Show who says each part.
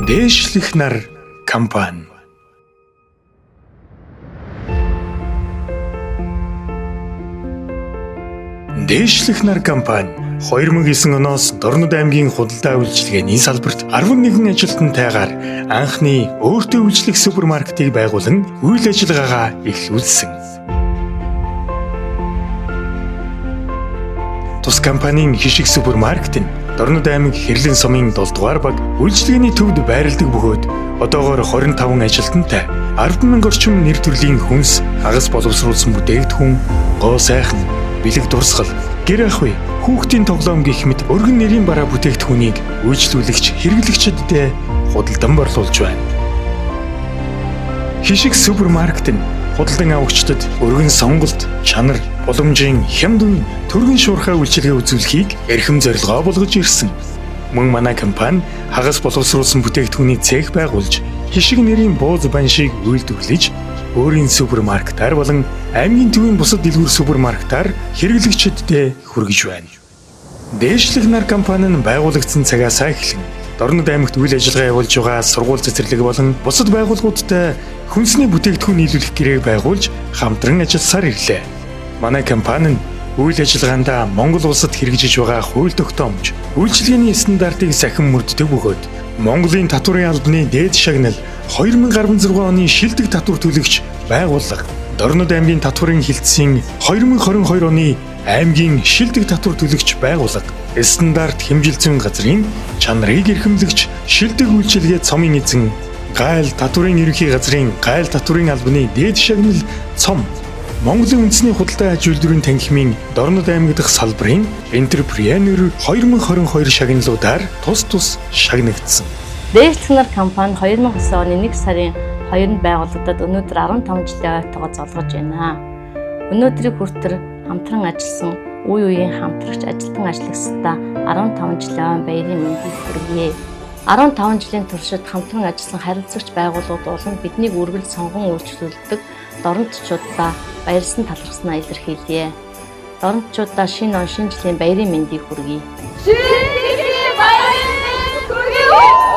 Speaker 1: Дээшлэх нар компани. Дээшлэх нар компани 2009 оноос Дорнод аймгийн худалдаа үйлчилгээний салбарт 11 ажилтнтайгаар анхны өөртөө үйлчлэх супермаркетыг байгуулан үйл ажиллагаагаа эхлүүлсэн. Тус компанийн хишиг супермаркет нь Дорнод аймаг Хэрлэн сумын 7 дугаар баг үйлчилгээний төвд байрладаг бөгөөд одоогоор 25 ажилтнтай 10,000 орчим нэр төрлийн хүнс, хагас боловсруулсан бүтээгдэхүүн, гоо сайхан, бэлэг дурсгал, гэр ахуй, хүүхдийн тоглоом гэх мэт өргөн нэрийн бараа бүтээгдэхүүнийг үйлчлүүлэгч хэрэглэгчдэд худалдан борлуулж байна. Хишиг супермаркет нь худалдан авагчдад өргөн сонголт, чанар, боломжийн хямд үе, төргөн шуурхай үйлчилгээ үзүүлэхийг эрхэм зорилгоо болгож ирсэн. Мөн манай компани хагас боловсруулсан бүтээгдэхүүний цех байгуулж, хишиг нэрийн бууз баншийг үйлдвэрлэж, өөрийн супермаркетаар болон аймгийн төвийн бусад дэлгүүр супермаркетаар хэрэглэгчдэд хүргэж байна. Дээшлэх нар компани нь байгуулагдсан цагаас эхлэн Дорнод аймагт үйл ажиллагаа явуулж байгаа сургууль цэцэрлэг болон бусад байгууллагуудтай хүнсний бүтээгдэхүүн нийлүүлэх гэрээг байгуулж хамтран ажилласаар ирлээ. Манай компани нь үйл ажиллагаанд Монгол улсад хэрэгжиж байгаа хууль тогтоомж, үйлчилгээний стандартыг сахин мөрддөг бөгөөд Монголын татварын албаны дээд шагнал 2016 оны шилдэг татвар төлөгч байгууллага, Дорнод аймгийн татварын хилцээний 2022 оны аймгийн шилдэг татвар төлөгч байгууллага, стандарт хэмжилзэн газрын чанарыг эрхэмлэгч шилдэг үйлчилгээ цомын эзэн, гайл татварын ерөнхий газрын гайл татварын албаны дээд шагнал цом, Монголын үндэсний худалдаа аж үйлдвэрийн танхимын Дорнод аймаг дахь салбарын Entrepreneur 2022 шагналуудаар тус шагнагдсан.
Speaker 2: Дээшлэх нар компани 2009 оны 1 сарын 2-нд байгуулагдаад өнөөдөр 15 жилийн ойтойгоо золгож байна. Өнөөдрийг хүртэл хамтран ажилласан үе үеийн хамтрагч ажилтан ажлагчдаа 15 жилийн баярын мэндийг хүргье. 15 жилийн туршид хамтран ажилласан харилцагч байгууллагууд болон биднийг үргэлж сонгон үйлчлүүлдэг дорнодчуудаа баярлсан талархснаа илэрхийлье. Дорнодчуудаа шинэ он шинэ жилийн баярын мэндийг хүргье.
Speaker 3: Шинэ жилийн баярын мэндийг хүргье.